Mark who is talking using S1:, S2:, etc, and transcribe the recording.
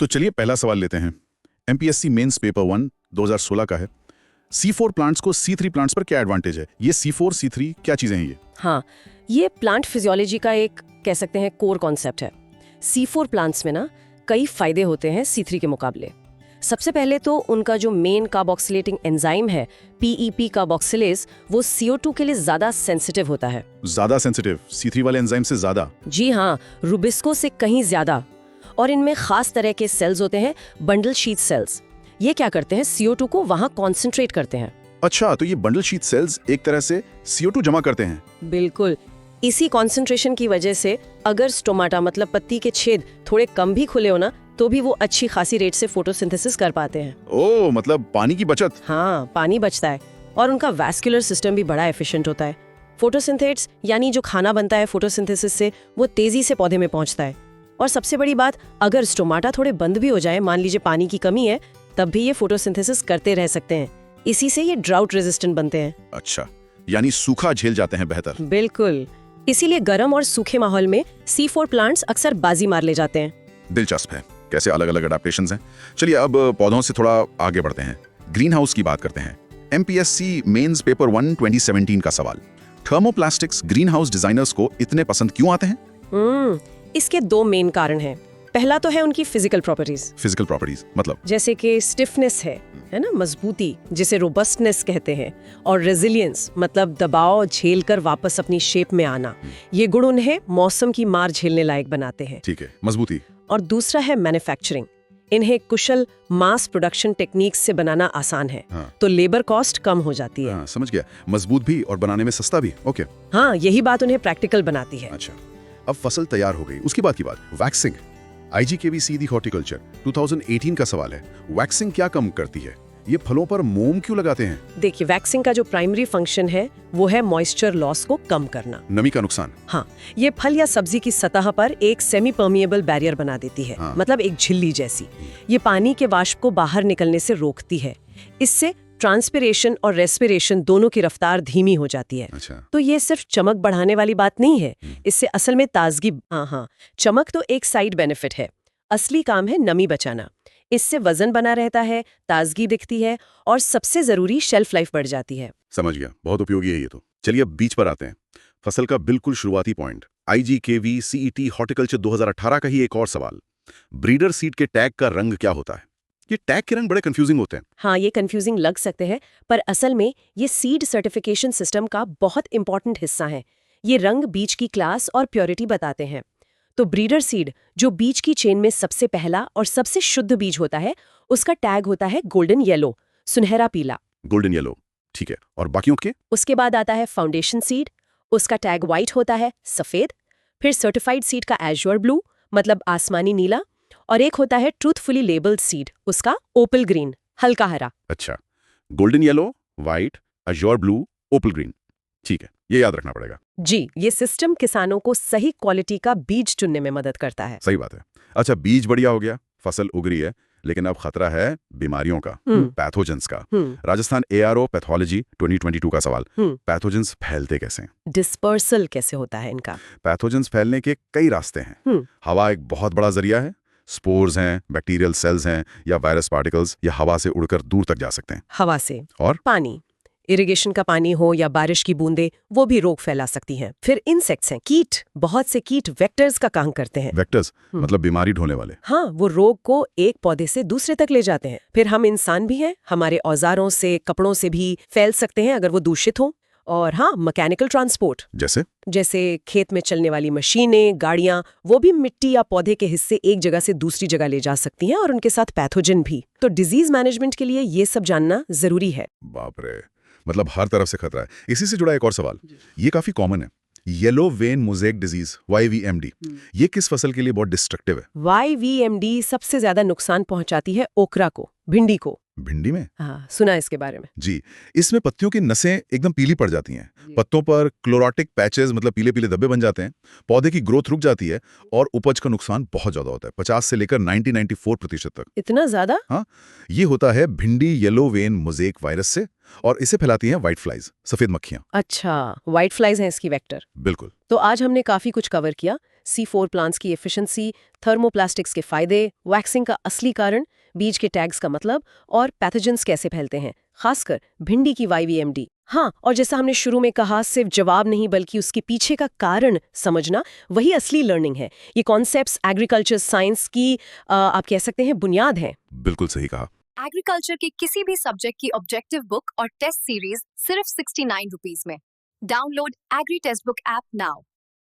S1: तो चलिए पहला सवाल लेते हैं। एमपीएससी मेंस पेपर 1 2016 का है। C4 प्लांट्स को C3 प्लांट्स पर क्या एडवांटेज है? ये C4 C3 क्या चीजें हैं ये?
S2: हाँ, ये प्लांट फिजियोलॉजी का एक कह सकते हैं कोर कॉन्सेप्ट है। C4 प्लांट्स में ना कई फायदे होते हैं C3 के मुकाबले। सबसे पहले तो उनका जो मेन कार्बोक्सिलेटिंग एंजाइम है PEP कार्बोक्सिलेज, वो CO2 के लिए ज्यादा सेंसिटिव होता है।
S1: ज्यादा सेंसिटिव? C3 वाले एंजाइम से ज्यादा?
S2: जी हाँ, रुबिस्को से कहीं ज्यादा। और इनमें खास तरह के सेल्स होते हैं, बंडल शीथ सेल्स। ये क्या करते हैं, CO2 को वहां कॉन्सेंट्रेट करते हैं।
S1: अच्छा, तो ये बंडल शीथ सेल्स एक तरह से CO2 जमा करते हैं?
S2: बिल्कुल। इसी कॉन्सेंट्रेशन की वजह से अगर स्टोमाटा मतलब पत्ती के छेद थोड़े कम भी खुले हो ना, तो भी वो अच्छी खासी रेट से फोटोसिंथेसिस कर पाते हैं।
S1: ओह, मतलब पानी की बचत।
S2: हाँ, पानी बचता है और उनका वैस्कुलर सिस्टम भी बड़ा एफिशिएंट होता है। फोटोसिंथेट्स यानी जो खाना बनता है फोटोसिंथेसिस से, वो तेजी से पौधे में पहुंचता है। और सबसे बड़ी बात, अगर स्टोमाटा थोड़े बंद भी हो जाए, मान लीजिए पानी की कमी है, तब भी ये फोटोसिंथेसिस करते रह सकते हैं। इसी से ये ड्राउट रेजिस्टेंट बनते हैं।
S1: अच्छा, यानी सूखा झेल जाते हैं बेहतर।
S2: बिल्कुल, इसीलिए गर्म और सूखे माहौल में C4 प्लांट्स अक्सर बाजी मार ले जाते हैं।
S1: दिलचस्प है कैसे अलग अलग अडेप्टेशंस हैं। चलिए अब पौधों से थोड़ा आगे बढ़ते हैं, ग्रीन हाउस की बात करते हैं। एमपीएससी मेंस पेपर 1 2017 का सवाल, थर्मोप्लास्टिक्स ग्रीन हाउस डिजाइनर्स को इतने पसंद क्यों आते हैं?
S2: इसके दो मेन कारण हैं। पहला तो है उनकी फिजिकल प्रॉपर्टीज।
S1: फिजिकल प्रॉपर्टीज मतलब?
S2: जैसे कि स्टिफनेस है ना, मजबूती, जिसे रोबस्टनेस कहते हैं, और रेजिलियंस मतलब दबाव झेलकर वापस अपनी शेप में आना। ये गुण उन्हें मौसम की मार झेलने लायक बनाते हैं।
S1: ठीक है, मजबूती।
S2: और दूसरा है मैन्युफैक्चरिंग। इन्हें कुशल मास प्रोडक्शन टेक्निक्स से बनाना आसान है।
S1: हाँ।
S2: तो लेबर कॉस्ट कम हो जाती है।
S1: हाँ, समझ गया, मजबूत भी और बनाने में सस्ता भी। ओके।
S2: हाँ, यही बात उन्हें प्रैक्टिकल बनाती है।
S1: अच्छा, अब फसल तैयार हो गई, उसकी बात वैक्सिंग। IGKV सीधी हॉर्टिकल्चर 2018 का सवाल है, वैक्सिंग क्या कम करती है? ये फलों पर मोम क्यों लगाते हैं?
S2: देखिए, वैक्सिंग का जो प्राइमरी फंक्शन है वो है मॉइस्चर लॉस को कम करना,
S1: नमी का नुकसान।
S2: हाँ, ये फल या सब्जी की सतह पर एक सेमी परमिएबल बैरियर बना देती है।
S1: हाँ।
S2: मतलब एक झिल्ली जैसी। ये पानी के वाष्प को बाहर निकलने से रोकती है। इससे ट्रांसपिरेशन और रेस्पिरेशन दोनों की रफ्तार धीमी हो जाती है।
S1: अच्छा।
S2: तो ये सिर्फ चमक बढ़ाने वाली बात नहीं है, इससे असल में ताजगी। हाँ, चमक तो एक साइड बेनिफिट है, असली काम है नमी बचाना। इससे वजन बना रहता है, ताजगी दिखती है और सबसे जरूरी शेल्फ लाइफ बढ़ जाती है।
S1: समझ गया, बहुत उपयोगी है ये तो। चलिए अब बीज पर आते हैं, फसल का बिल्कुल शुरुआती पॉइंट। IGKV CET हॉर्टिकल्चर 2018 का ही एक और सवाल, ब्रीडर सीड के टैग का रंग क्या होता है? ये टैग के रंग बड़े कंफ्यूजिंग होते हैं।
S2: हाँ, ये कंफ्यूजिंग लग सकते हैं, पर असल में ये सीड सर्टिफिकेशन सिस्टम का बहुत इंपॉर्टेंट हिस्सा है। ये रंग बीज की क्लास और प्योरिटी बताते हैं। तो ब्रीडर सीड, जो बीज की चेन में सबसे पहला और सबसे शुद्ध बीज होता है, उसका टैग होता है गोल्डन येलो, सुनहरा पीला।
S1: गोल्डन येलो, ठीक है। और बाकियों के?
S2: उसके बाद आता है फाउंडेशन सीड, उसका टैग व्हाइट होता है, सफेद। फिर सर्टिफाइड सीड का एज्योर ब्लू, मतलब आसमानी नीला। और एक होता है ट्रूथफुली लेबल्ड सीड, उसका ओपल ग्रीन, हल्का हरा।
S1: अच्छा, golden yellow, white, azure blue, opal green, ठीक है, ये याद रखना पड़ेगा।
S2: जी, ये सिस्टम किसानों को सही क्वालिटी का बीज चुनने में मदद करता है।
S1: सही बात है। अच्छा, बीज बढ़िया हो गया, फसल उग रही है, लेकिन अब खतरा है बीमारियों का, पैथोजेंस का। राजस्थान ARO पैथोलॉजी 2022 का सवाल, पैथोजेंस फैलते कैसे हैं?
S2: डिस्पर्सल कैसे होता है इनका?
S1: पैथोजेंस फैलने के कई रास्ते हैं। हवा एक बहुत बड़ा जरिया है, स्पोर्स हैं, बैक्टीरियल सेल्स हैं, या वायरस पार्टिकल्स, या हवा से उड़कर दूर तक जा सकते हैं।
S2: हवा से।
S1: और
S2: पानी, इरिगेशन का पानी हो या बारिश की बूंदें, वो भी रोग फैला सकती हैं। फिर इंसेक्ट्स हैं, कीट, बहुत से कीट वेक्टर्स का काम करते हैं।
S1: वेक्टर्स मतलब बीमारी ढोने वाले?
S2: हाँ, वो रोग को एक पौधे से दूसरे तक ले जाते हैं। फिर हम इंसान भी हैं, हमारे औजारों से, कपड़ों से भी फैल सकते हैं अगर वो दूषित हो। और हाँ, मैकेनिकल ट्रांसपोर्ट, जैसे खेत में चलने वाली मशीनें, गाड़ियां, वो भी मिट्टी या पौधे के हिस्से एक जगह से दूसरी जगह ले जा सकती हैं, और उनके साथ पैथोजन भी। तो डिजीज मैनेजमेंट के लिए ये सब जानना जरूरी है।
S1: बाप रे, मतलब हर तरफ से खतरा है। इसी से जुड़ा एक और सवाल, ये काफी कॉमन है, yellow vein mosaic disease YVMD, ये किस फसल के लिए बहुत डिस्ट्रक्टिव है?
S2: YVMD सबसे ज्यादा नुकसान पहुंचाती है ओकरा को, भिंडी को।
S1: भिंडी में?
S2: हाँ, सुना इसके बारे में।
S1: जी, इसमें पत्तियों की नसें एकदम पीली पड़ जाती हैं, पत्तों पर क्लोरोटिक पैचेस मतलब पीले पीले धब्बे बन जाते हैं, पौधे की ग्रोथ रुक जाती है और उपज का नुकसान बहुत ज्यादा होता है, 50 से लेकर 94% तक।
S2: इतना ज्यादा?
S1: हाँ, ये होता है भिंडी येलो वेन मोज़ेक वायरस से, और इसे फैलाती हैं व्हाइट फ्लाइज, सफेद मक्खियां।
S2: अच्छा, व्हाइट फ्लाइज हैं इसकी वेक्टर।
S1: बिल्कुल।
S2: तो आज हमने काफी कुछ कवर किया, C4 प्लांट्स की एफिशिएंसी, थर्मोप्लास्टिक्स के फायदे, वैक्सिंग का असली कारण, बीज के टैग्स का मतलब और पैथोजेंस कैसे फैलते हैं, खासकर भिंडी की YVMD। हाँ, और जैसा हमने शुरू में कहा, सिर्फ जवाब नहीं बल्कि उसके पीछे का कारण समझना वही असली लर्निंग है। ये कॉन्सेप्ट्स एग्रीकल्चर साइंस की आप कह सकते हैं बुनियाद है।
S1: बिल्कुल सही कहा।
S3: एग्रीकल्चर के किसी भी सब्जेक्ट की ऑब्जेक्टिव बुक और टेस्ट सीरीज सिर्फ 69 रुपीज में। Download agri text book app now.